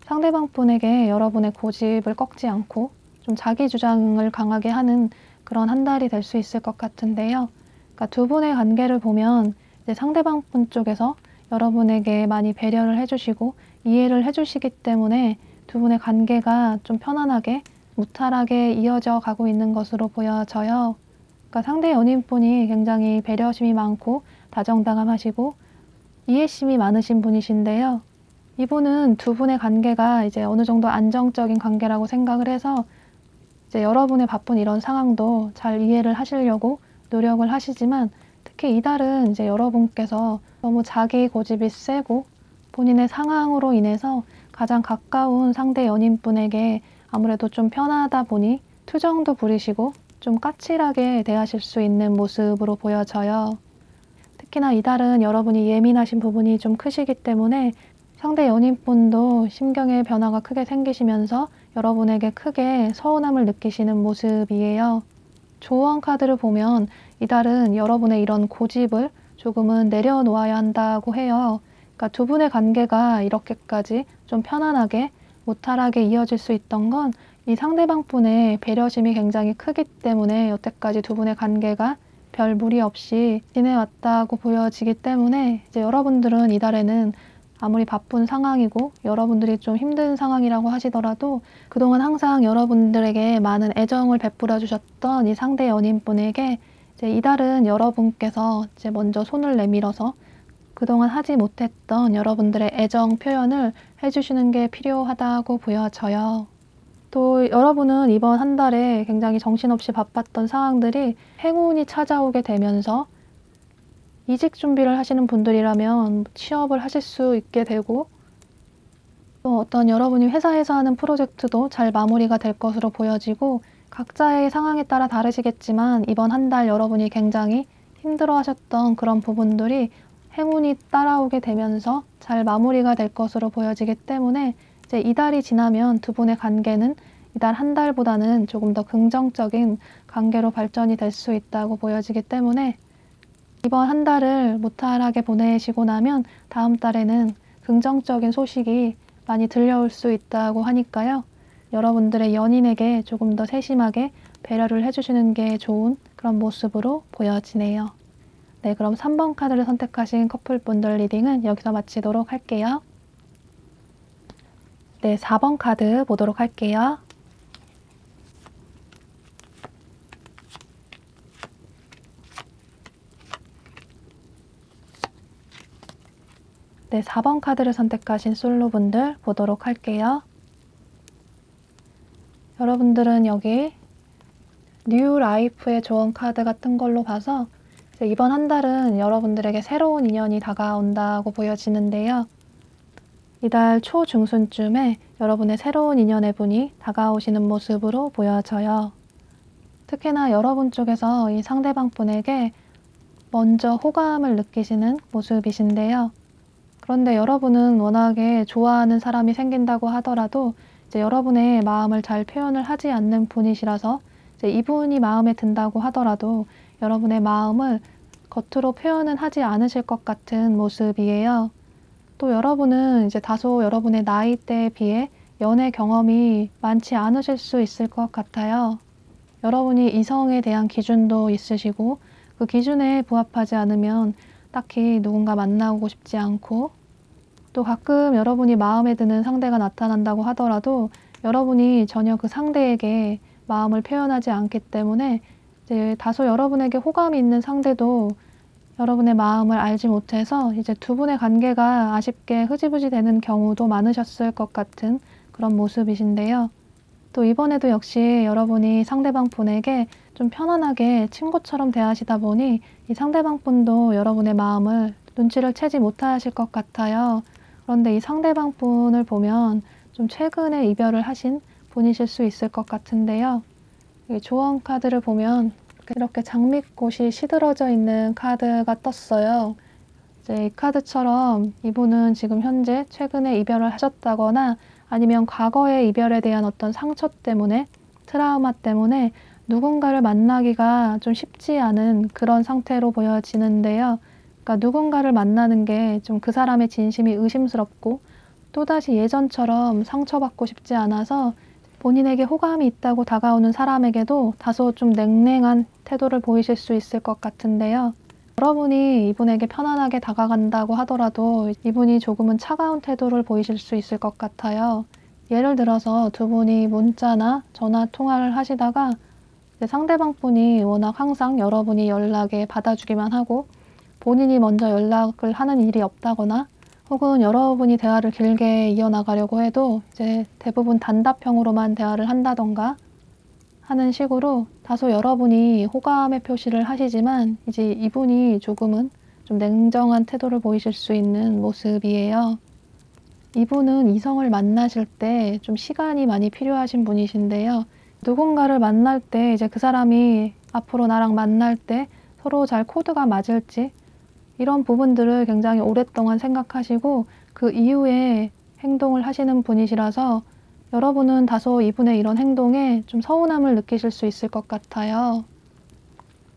상대방 분에게 여러분의 고집을 꺾지 않고 좀 자기 주장을 강하게 하는 그런 한 달이 될 수 있을 것 같은데요. 그러니까 두 분의 관계를 보면 이제 상대방 분 쪽에서 여러분에게 많이 배려를 해주시고 이해를 해주시기 때문에 두 분의 관계가 좀 편안하게 무탈하게 이어져 가고 있는 것으로 보여져요. 그러니까 상대 연인분이 굉장히 배려심이 많고 다정다감하시고 이해심이 많으신 분이신데요. 이분은 두 분의 관계가 이제 어느 정도 안정적인 관계라고 생각을 해서 이제 여러분의 바쁜 이런 상황도 잘 이해를 하시려고 노력을 하시지만 특히 이달은 이제 여러분께서 너무 자기 고집이 세고 본인의 상황으로 인해서 가장 가까운 상대 연인분에게 아무래도 좀 편하다 보니 투정도 부리시고 좀 까칠하게 대하실 수 있는 모습으로 보여져요. 특히나 이달은 여러분이 예민하신 부분이 좀 크시기 때문에 상대 연인분도 심경의 변화가 크게 생기시면서 여러분에게 크게 서운함을 느끼시는 모습이에요. 조언 카드를 보면 이달은 여러분의 이런 고집을 조금은 내려놓아야 한다고 해요. 그러니까 두 분의 관계가 이렇게까지 좀 편안하게 무탈하게 이어질 수 있던 건 이 상대방 분의 배려심이 굉장히 크기 때문에 여태까지 두 분의 관계가 별 무리 없이 지내왔다고 보여지기 때문에 이제 여러분들은 이달에는 아무리 바쁜 상황이고 여러분들이 좀 힘든 상황이라고 하시더라도 그동안 항상 여러분들에게 많은 애정을 베풀어 주셨던 이 상대 연인분에게 이제 이달은 여러분께서 이제 먼저 손을 내밀어서 그동안 하지 못했던 여러분들의 애정 표현을 해주시는 게 필요하다고 보여져요. 또 여러분은 이번 한 달에 굉장히 정신없이 바빴던 상황들이 행운이 찾아오게 되면서 이직 준비를 하시는 분들이라면 취업을 하실 수 있게 되고 또 어떤 여러분이 회사에서 하는 프로젝트도 잘 마무리가 될 것으로 보여지고 각자의 상황에 따라 다르시겠지만 이번 한 달 여러분이 굉장히 힘들어 하셨던 그런 부분들이 행운이 따라오게 되면서 잘 마무리가 될 것으로 보여지기 때문에 이제 이달이 지나면 두 분의 관계는 이달 한 달보다는 조금 더 긍정적인 관계로 발전이 될 수 있다고 보여지기 때문에 이번 한 달을 무탈하게 보내시고 나면 다음 달에는 긍정적인 소식이 많이 들려올 수 있다고 하니까요. 여러분들의 연인에게 조금 더 세심하게 배려를 해주시는 게 좋은 그런 모습으로 보여지네요. 네, 그럼 3번 카드를 선택하신 커플분들 리딩은 여기서 마치도록 할게요. 네, 4번 카드 보도록 할게요. 네, 4번 카드를 선택하신 솔로분들 보도록 할게요. 여러분들은 여기 뉴 라이프의 조언 카드가 뜬 걸로 봐서 이번 한 달은 여러분들에게 새로운 인연이 다가온다고 보여지는데요. 이달 초중순쯤에 여러분의 새로운 인연의 분이 다가오시는 모습으로 보여져요. 특히나 여러분 쪽에서 이 상대방 분에게 먼저 호감을 느끼시는 모습이신데요. 그런데 여러분은 워낙에 좋아하는 사람이 생긴다고 하더라도 이제 여러분의 마음을 잘 표현을 하지 않는 분이시라서 이제 이분이 마음에 든다고 하더라도 여러분의 마음을 겉으로 표현은 하지 않으실 것 같은 모습이에요. 또 여러분은 이제 다소 여러분의 나이대에 비해 연애 경험이 많지 않으실 수 있을 것 같아요. 여러분이 이성에 대한 기준도 있으시고 그 기준에 부합하지 않으면 딱히 누군가 만나고 싶지 않고 또 가끔 여러분이 마음에 드는 상대가 나타난다고 하더라도 여러분이 전혀 그 상대에게 마음을 표현하지 않기 때문에 이제 다소 여러분에게 호감이 있는 상대도 여러분의 마음을 알지 못해서 이제 두 분의 관계가 아쉽게 흐지부지 되는 경우도 많으셨을 것 같은 그런 모습이신데요. 또 이번에도 역시 여러분이 상대방 분에게 좀 편안하게 친구처럼 대하시다 보니 이 상대방 분도 여러분의 마음을 눈치를 채지 못하실 것 같아요. 그런데 이 상대방 분을 보면 좀 최근에 이별을 하신 분이실 수 있을 것 같은데요. 이 조언 카드를 보면 이렇게 장미꽃이 시들어져 있는 카드가 떴어요. 이제 이 카드처럼 이분은 지금 현재 최근에 이별을 하셨다거나 아니면 과거의 이별에 대한 어떤 상처 때문에 트라우마 때문에 누군가를 만나기가 좀 쉽지 않은 그런 상태로 보여지는데요. 그러니까 누군가를 만나는 게 좀 그 사람의 진심이 의심스럽고 또다시 예전처럼 상처받고 싶지 않아서 본인에게 호감이 있다고 다가오는 사람에게도 다소 좀 냉랭한 태도를 보이실 수 있을 것 같은데요. 여러분이 이분에게 편안하게 다가간다고 하더라도 이분이 조금은 차가운 태도를 보이실 수 있을 것 같아요. 예를 들어서 두 분이 문자나 전화 통화를 하시다가 상대방 분이 워낙 항상 여러분이 연락에 받아주기만 하고 본인이 먼저 연락을 하는 일이 없다거나 혹은 여러분이 대화를 길게 이어나가려고 해도 이제 대부분 단답형으로만 대화를 한다던가 하는 식으로 다소 여러분이 호감의 표시를 하시지만 이제 이분이 조금은 좀 냉정한 태도를 보이실 수 있는 모습이에요. 이분은 이성을 만나실 때 좀 시간이 많이 필요하신 분이신데요. 누군가를 만날 때 이제 그 사람이 앞으로 나랑 만날 때 서로 잘 코드가 맞을지 이런 부분들을 굉장히 오랫동안 생각하시고 그 이후에 행동을 하시는 분이시라서 여러분은 다소 이분의 이런 행동에 좀 서운함을 느끼실 수 있을 것 같아요.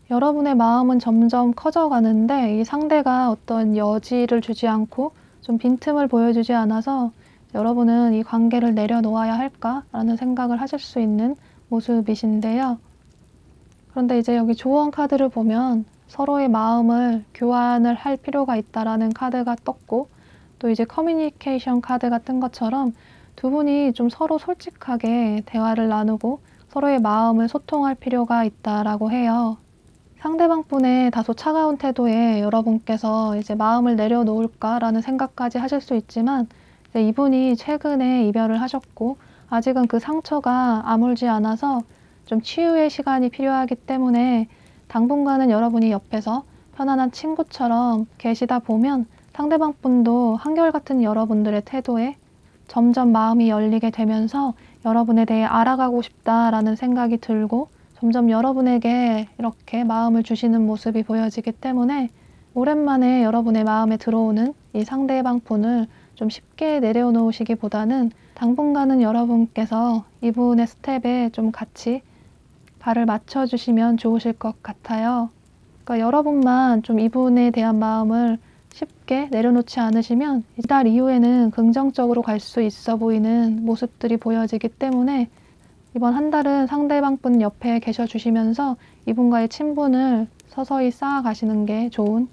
여러분의 마음은 점점 커져가는데 이 상대가 어떤 여지를 주지 않고 좀 빈틈을 보여주지 않아서 여러분은 이 관계를 내려놓아야 할까라는 생각을 하실 수 있는 모습이신데요. 그런데 이제 여기 조언 카드를 보면 서로의 마음을 교환을 할 필요가 있다라는 카드가 떴고 또 이제 커뮤니케이션 카드가 뜬 것처럼 두 분이 좀 서로 솔직하게 대화를 나누고 서로의 마음을 소통할 필요가 있다라고 해요. 상대방 분의 다소 차가운 태도에 여러분께서 이제 마음을 내려놓을까라는 생각까지 하실 수 있지만 이제 이분이 최근에 이별을 하셨고 아직은 그 상처가 아물지 않아서 좀 치유의 시간이 필요하기 때문에 당분간은 여러분이 옆에서 편안한 친구처럼 계시다 보면 상대방 분도 한결같은 여러분들의 태도에 점점 마음이 열리게 되면서 여러분에 대해 알아가고 싶다라는 생각이 들고 점점 여러분에게 이렇게 마음을 주시는 모습이 보여지기 때문에 오랜만에 여러분의 마음에 들어오는 이 상대방 분을 좀 쉽게 내려놓으시기보다는 당분간은 여러분께서 이분의 스텝에 좀 같이 발을 맞춰주시면 좋으실 것 같아요. 그러니까 여러분만 좀 이분에 대한 마음을 쉽게 내려놓지 않으시면 이달 이후에는 긍정적으로 갈 수 있어 보이는 모습들이 보여지기 때문에 이번 한 달은 상대방 분 옆에 계셔 주시면서 이분과의 친분을 서서히 쌓아 가시는 게 좋은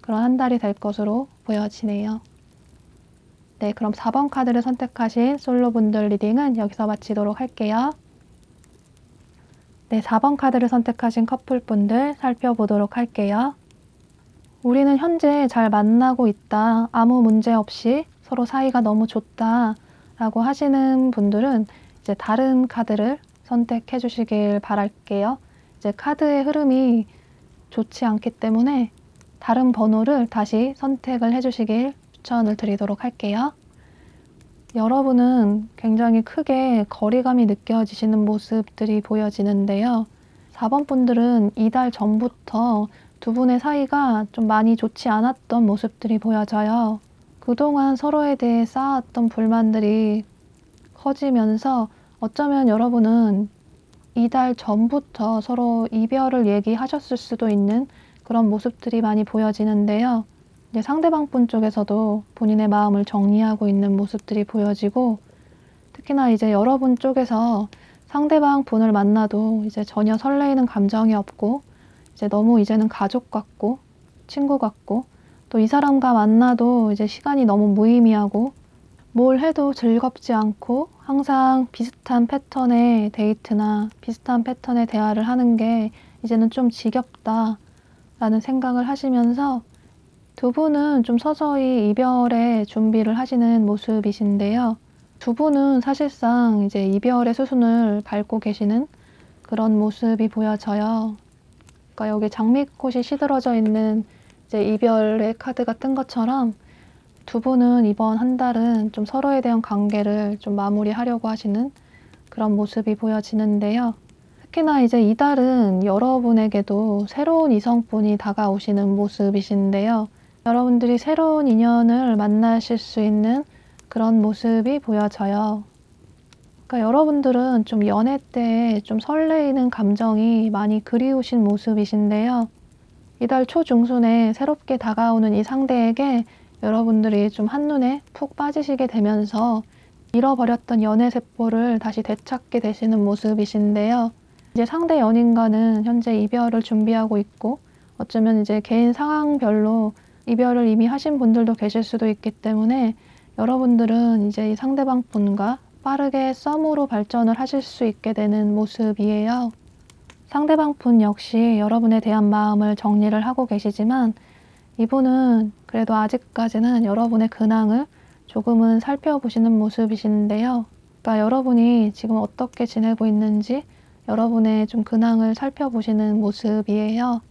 그런 한 달이 될 것으로 보여지네요. 네, 그럼 4번 카드를 선택하신 솔로분들 리딩은 여기서 마치도록 할게요. 네, 4번 카드를 선택하신 커플분들 살펴보도록 할게요. 우리는 현재 잘 만나고 있다. 아무 문제 없이 서로 사이가 너무 좋다. 라고 하시는 분들은 이제 다른 카드를 선택해 주시길 바랄게요. 이제 카드의 흐름이 좋지 않기 때문에 다른 번호를 다시 선택을 해 주시길 추천을 드리도록 할게요. 여러분은 굉장히 크게 거리감이 느껴지시는 모습들이 보여지는데요. 4번 분들은 이달 전부터 두 분의 사이가 좀 많이 좋지 않았던 모습들이 보여져요. 그동안 서로에 대해 쌓았던 불만들이 커지면서 어쩌면 여러분은 이달 전부터 서로 이별을 얘기하셨을 수도 있는 그런 모습들이 많이 보여지는데요. 이제 상대방 분 쪽에서도 본인의 마음을 정리하고 있는 모습들이 보여지고 특히나 이제 여러분 쪽에서 상대방 분을 만나도 이제 전혀 설레이는 감정이 없고 이제 너무 이제는 가족 같고 친구 같고 또 이 사람과 만나도 이제 시간이 너무 무의미하고 뭘 해도 즐겁지 않고 항상 비슷한 패턴의 데이트나 비슷한 패턴의 대화를 하는 게 이제는 좀 지겹다라는 생각을 하시면서 두 분은 좀 서서히 이별의 준비를 하시는 모습이신데요. 두 분은 사실상 이제 이별의 수순을 밟고 계시는 그런 모습이 보여져요. 그러니까 여기 장미꽃이 시들어져 있는 이제 이별의 카드가 뜬 것처럼 두 분은 이번 한 달은 좀 서로에 대한 관계를 좀 마무리하려고 하시는 그런 모습이 보여지는데요. 특히나 이제 이달은 여러분에게도 새로운 이성분이 다가오시는 모습이신데요. 여러분들이 새로운 인연을 만나실 수 있는 그런 모습이 보여져요. 그러니까 여러분들은 좀 연애 때 좀 설레이는 감정이 많이 그리우신 모습이신데요. 이달 초중순에 새롭게 다가오는 이 상대에게 여러분들이 좀 한눈에 푹 빠지시게 되면서 잃어버렸던 연애 세포를 다시 되찾게 되시는 모습이신데요. 이제 상대 연인과는 현재 이별을 준비하고 있고 어쩌면 이제 개인 상황별로 이별을 이미 하신 분들도 계실 수도 있기 때문에 여러분들은 이제 이 상대방 분과 빠르게 썸으로 발전을 하실 수 있게 되는 모습이에요. 상대방 분 역시 여러분에 대한 마음을 정리를 하고 계시지만 이분은 그래도 아직까지는 여러분의 근황을 조금은 살펴보시는 모습이신데요. 그러니까 여러분이 지금 어떻게 지내고 있는지 여러분의 좀 근황을 살펴보시는 모습이에요.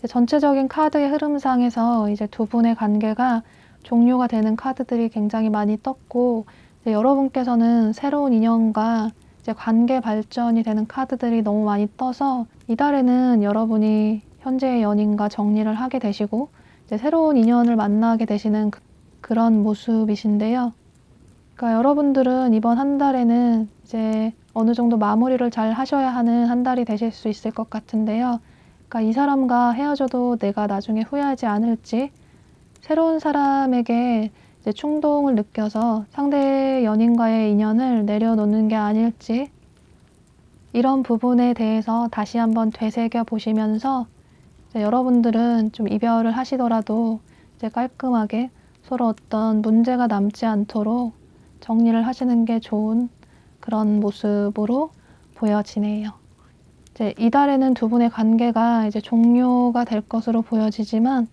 전체적인 카드의 흐름상에서 이제 두 분의 관계가 종료가 되는 카드들이 굉장히 많이 떴고 여러분께서는 새로운 인연과 이제 관계 발전이 되는 카드들이 너무 많이 떠서 이달에는 여러분이 현재의 연인과 정리를 하게 되시고 이제 새로운 인연을 만나게 되시는 그런 모습이신데요. 그러니까 여러분들은 이번 한 달에는 이제 어느 정도 마무리를 잘 하셔야 하는 한 달이 되실 수 있을 것 같은데요. 그러니까 이 사람과 헤어져도 내가 나중에 후회하지 않을지 새로운 사람에게 이제 충동을 느껴서 상대 연인과의 인연을 내려놓는 게 아닐지 이런 부분에 대해서 다시 한번 되새겨 보시면서 이제 여러분들은 좀 이별을 하시더라도 이제 깔끔하게 서로 어떤 문제가 남지 않도록 정리를 하시는 게 좋은 그런 모습으로 보여지네요. 이제 이달에는 두 분의 관계가 이제 종료가 될 것으로 보여지지만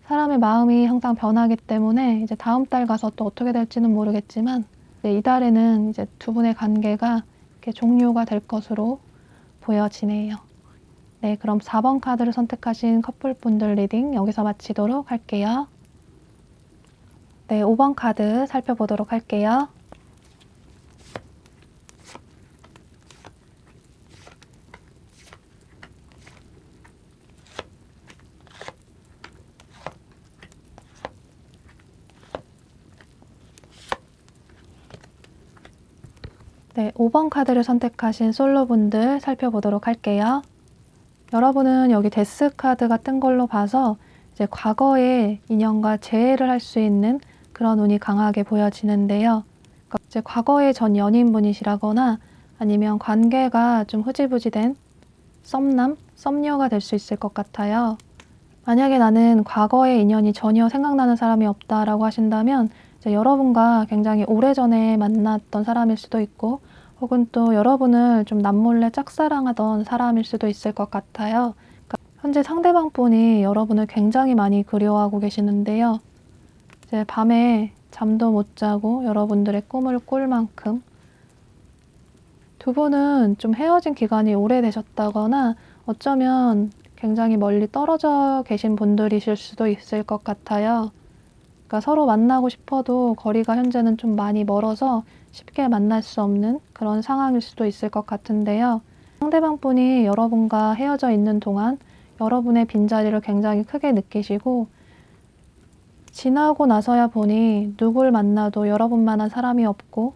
사람의 마음이 항상 변하기 때문에 이제 다음 달 가서 또 어떻게 될지는 모르겠지만 이달에는 이제 두 분의 관계가 이렇게 종료가 될 것으로 보여지네요. 네, 그럼 4번 카드를 선택하신 커플분들 리딩 여기서 마치도록 할게요. 네, 5번 카드 살펴보도록 할게요. 네, 5번 카드를 선택하신 솔로분들 살펴보도록 할게요. 여러분은 여기 데스 카드가 뜬 걸로 봐서 이제 과거의 인연과 재회를 할 수 있는 그런 운이 강하게 보여지는데요. 그러니까 이제 과거의 전 연인분이시라거나 아니면 관계가 좀 흐지부지된 썸남, 썸녀가 될 수 있을 것 같아요. 만약에 나는 과거의 인연이 전혀 생각나는 사람이 없다라고 하신다면 이제 여러분과 굉장히 오래전에 만났던 사람일 수도 있고 혹은 또 여러분을 좀 남몰래 짝사랑하던 사람일 수도 있을 것 같아요. 그러니까 현재 상대방 분이 여러분을 굉장히 많이 그리워하고 계시는데요. 이제 밤에 잠도 못 자고 여러분들의 꿈을 꿀 만큼 두 분은 좀 헤어진 기간이 오래되셨다거나 어쩌면 굉장히 멀리 떨어져 계신 분들이실 수도 있을 것 같아요. 그러니까 서로 만나고 싶어도 거리가 현재는 좀 많이 멀어서 쉽게 만날 수 없는 그런 상황일 수도 있을 것 같은데요. 상대방 분이 여러분과 헤어져 있는 동안 여러분의 빈자리를 굉장히 크게 느끼시고 지나고 나서야 보니 누굴 만나도 여러분만한 사람이 없고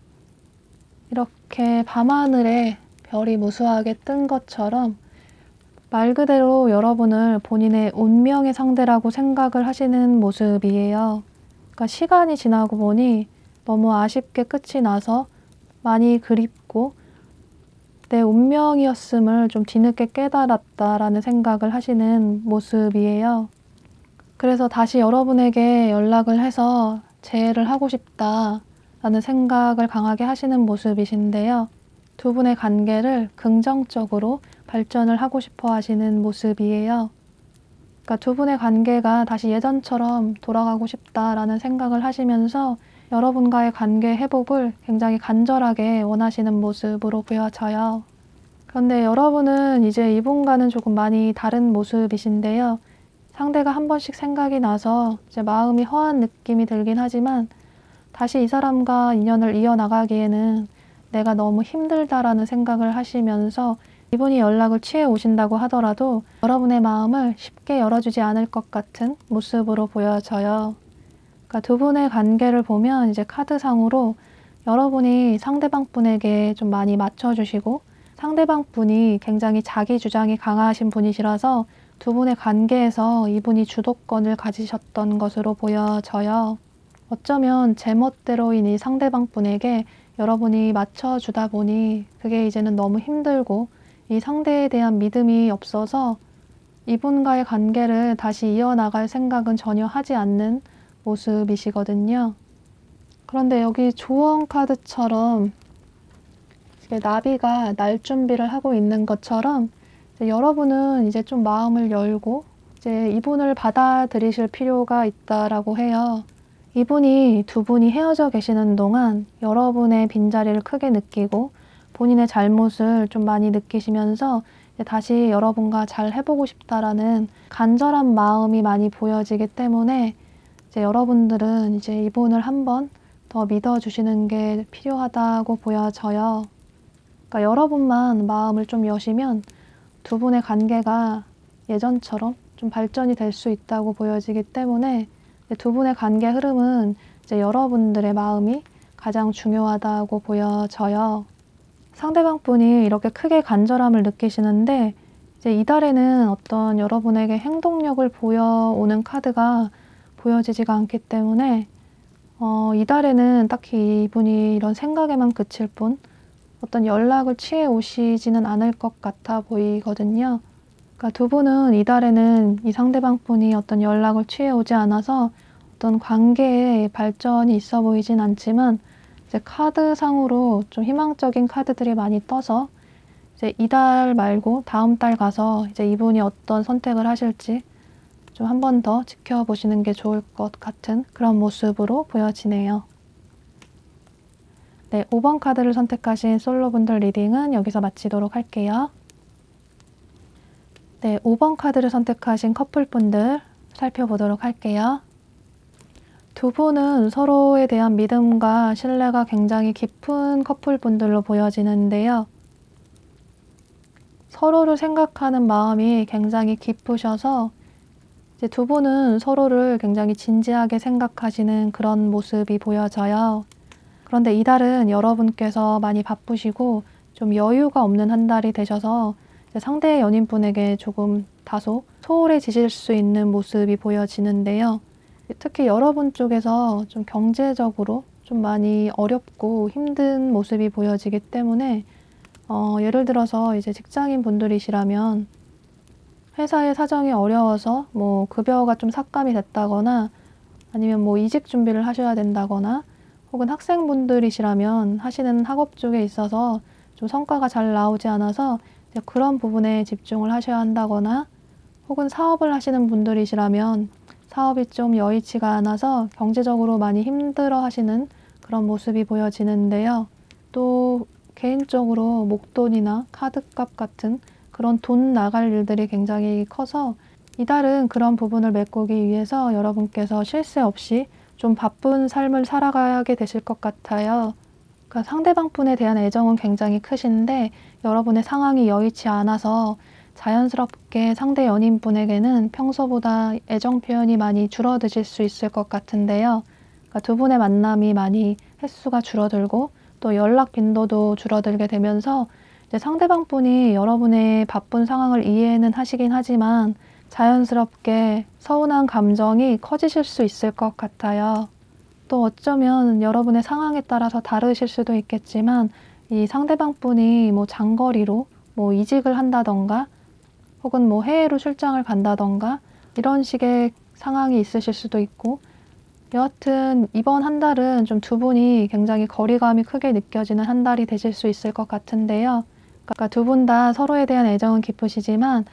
이렇게 밤하늘에 별이 무수하게 뜬 것처럼 말 그대로 여러분을 본인의 운명의 상대라고 생각을 하시는 모습이에요. 그러니까 시간이 지나고 보니 너무 아쉽게 끝이 나서 많이 그립고 내 운명이었음을 좀 뒤늦게 깨달았다라는 생각을 하시는 모습이에요. 그래서 다시 여러분에게 연락을 해서 재회를 하고 싶다라는 생각을 강하게 하시는 모습이신데요. 두 분의 관계를 긍정적으로 발전을 하고 싶어 하시는 모습이에요. 그러니까 두 분의 관계가 다시 예전처럼 돌아가고 싶다라는 생각을 하시면서 여러분과의 관계 회복을 굉장히 간절하게 원하시는 모습으로 보여져요. 그런데 여러분은 이제 이분과는 조금 많이 다른 모습이신데요. 상대가 한 번씩 생각이 나서 이제 마음이 허한 느낌이 들긴 하지만 다시 이 사람과 인연을 이어나가기에는 내가 너무 힘들다라는 생각을 하시면서 이분이 연락을 취해 오신다고 하더라도 여러분의 마음을 쉽게 열어주지 않을 것 같은 모습으로 보여져요. 그러니까 두 분의 관계를 보면 이제 카드상으로 여러분이 상대방 분에게 좀 많이 맞춰주시고 상대방 분이 굉장히 자기 주장이 강하신 분이시라서 두 분의 관계에서 이분이 주도권을 가지셨던 것으로 보여져요. 어쩌면 제멋대로인 이 상대방 분에게 여러분이 맞춰주다 보니 그게 이제는 너무 힘들고 이 상대에 대한 믿음이 없어서 이분과의 관계를 다시 이어나갈 생각은 전혀 하지 않는 모습이시거든요. 그런데 여기 조언 카드처럼 이게 나비가 날 준비를 하고 있는 것처럼 이제 여러분은 이제 좀 마음을 열고 이제 이분을 받아들이실 필요가 있다라고 해요. 이분이 두 분이 헤어져 계시는 동안 여러분의 빈자리를 크게 느끼고 본인의 잘못을 좀 많이 느끼시면서 이제 다시 여러분과 잘 해보고 싶다라는 간절한 마음이 많이 보여지기 때문에 이제 여러분들은 이제 이분을 한번 더 믿어주시는 게 필요하다고 보여져요. 그러니까 여러분만 마음을 좀 여시면 두 분의 관계가 예전처럼 좀 발전이 될 수 있다고 보여지기 때문에 두 분의 관계 흐름은 이제 여러분들의 마음이 가장 중요하다고 보여져요. 상대방 분이 이렇게 크게 간절함을 느끼시는데 이제 이달에는 어떤 여러분에게 행동력을 보여오는 카드가 보여지지가 않기 때문에 이달에는 딱히 이분이 이런 생각에만 그칠 뿐 어떤 연락을 취해 오시지는 않을 것 같아 보이거든요. 그러니까 두 분은 이달에는 이 상대방 분이 어떤 연락을 취해 오지 않아서 어떤 관계에 발전이 있어 보이진 않지만 이제 카드상으로 좀 희망적인 카드들이 많이 떠서 이제 이달 말고 다음 달 가서 이제 이분이 어떤 선택을 하실지 좀 한 번 더 지켜보시는 게 좋을 것 같은 그런 모습으로 보여지네요. 네, 5번 카드를 선택하신 솔로분들 리딩은 여기서 마치도록 할게요. 네, 5번 카드를 선택하신 커플분들 살펴보도록 할게요. 두 분은 서로에 대한 믿음과 신뢰가 굉장히 깊은 커플분들로 보여지는데요. 서로를 생각하는 마음이 굉장히 깊으셔서 이제 두 분은 서로를 굉장히 진지하게 생각하시는 그런 모습이 보여져요. 그런데 이달은 여러분께서 많이 바쁘시고 좀 여유가 없는 한 달이 되셔서 상대의 연인분에게 조금 다소 소홀해지실 수 있는 모습이 보여지는데요. 특히 여러분 쪽에서 좀 경제적으로 좀 많이 어렵고 힘든 모습이 보여지기 때문에 예를 들어서 이제 직장인 분들이시라면 회사의 사정이 어려워서 뭐 급여가 좀 삭감이 됐다거나 아니면 뭐 이직 준비를 하셔야 된다거나 혹은 학생분들이시라면 하시는 학업 쪽에 있어서 좀 성과가 잘 나오지 않아서 이제 그런 부분에 집중을 하셔야 한다거나 혹은 사업을 하시는 분들이시라면 사업이 좀 여의치가 않아서 경제적으로 많이 힘들어 하시는 그런 모습이 보여지는데요. 또 개인적으로 목돈이나 카드값 같은 그런 돈 나갈 일들이 굉장히 커서 이달은 그런 부분을 메꾸기 위해서 여러분께서 쉴 새 없이 좀 바쁜 삶을 살아가게 되실 것 같아요. 그러니까 상대방 분에 대한 애정은 굉장히 크신데 여러분의 상황이 여의치 않아서 자연스럽게 상대 연인분에게는 평소보다 애정 표현이 많이 줄어드실 수 있을 것 같은데요. 그러니까 두 분의 만남이 많이 횟수가 줄어들고 또 연락 빈도도 줄어들게 되면서 이제 상대방 분이 여러분의 바쁜 상황을 이해는 하시긴 하지만 자연스럽게 서운한 감정이 커지실 수 있을 것 같아요. 또 어쩌면 여러분의 상황에 따라서 다르실 수도 있겠지만 이 상대방 분이 뭐 장거리로 뭐 이직을 한다던가 혹은 뭐 해외로 출장을 간다던가 이런 식의 상황이 있으실 수도 있고 여하튼 이번 한 달은 좀 두 분이 굉장히 거리감이 크게 느껴지는 한 달이 되실 수 있을 것 같은데요. 그러니까 두 분 다 서로에 대한 애정은 깊으시지만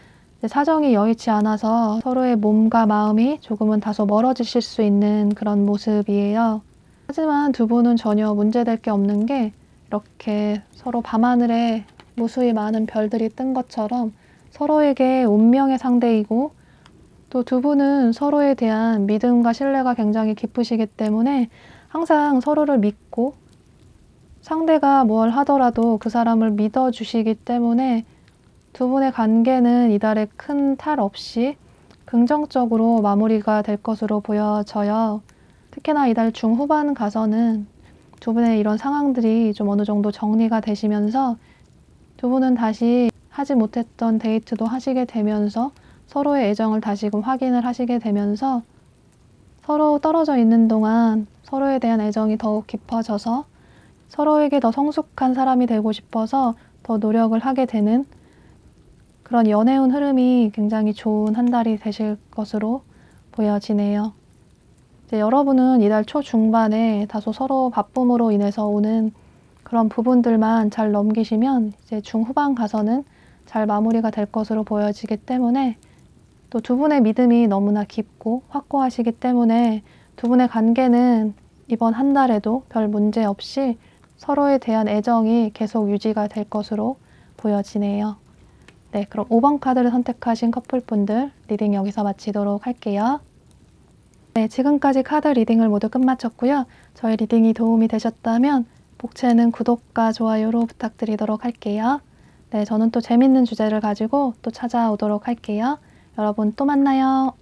사정이 여의치 않아서 서로의 몸과 마음이 조금은 다소 멀어지실 수 있는 그런 모습이에요. 하지만 두 분은 전혀 문제될 게 없는 게 이렇게 서로 밤하늘에 무수히 많은 별들이 뜬 것처럼 서로에게 운명의 상대이고 또 두 분은 서로에 대한 믿음과 신뢰가 굉장히 깊으시기 때문에 항상 서로를 믿고 상대가 뭘 하더라도 그 사람을 믿어주시기 때문에 두 분의 관계는 이달에 큰 탈 없이 긍정적으로 마무리가 될 것으로 보여져요. 특히나 이달 중후반 가서는 두 분의 이런 상황들이 좀 어느 정도 정리가 되시면서 두 분은 다시 하지 못했던 데이트도 하시게 되면서 서로의 애정을 다시금 확인을 하시게 되면서 서로 떨어져 있는 동안 서로에 대한 애정이 더욱 깊어져서 서로에게 더 성숙한 사람이 되고 싶어서 더 노력을 하게 되는 그런 연애운 흐름이 굉장히 좋은 한 달이 되실 것으로 보여지네요. 이제 여러분은 이달 초중반에 다소 서로 바쁨으로 인해서 오는 그런 부분들만 잘 넘기시면 이제 중후반 가서는 잘 마무리가 될 것으로 보여지기 때문에 또 두 분의 믿음이 너무나 깊고 확고하시기 때문에 두 분의 관계는 이번 한 달에도 별 문제 없이 서로에 대한 애정이 계속 유지가 될 것으로 보여지네요. 네, 그럼 5번 카드를 선택하신 커플분들 리딩 여기서 마치도록 할게요. 네, 지금까지 카드 리딩을 모두 끝마쳤고요. 저희 리딩이 도움이 되셨다면 복채는 구독과 좋아요로 부탁드리도록 할게요. 네, 저는 또 재밌는 주제를 가지고 또 찾아오도록 할게요. 여러분 또 만나요.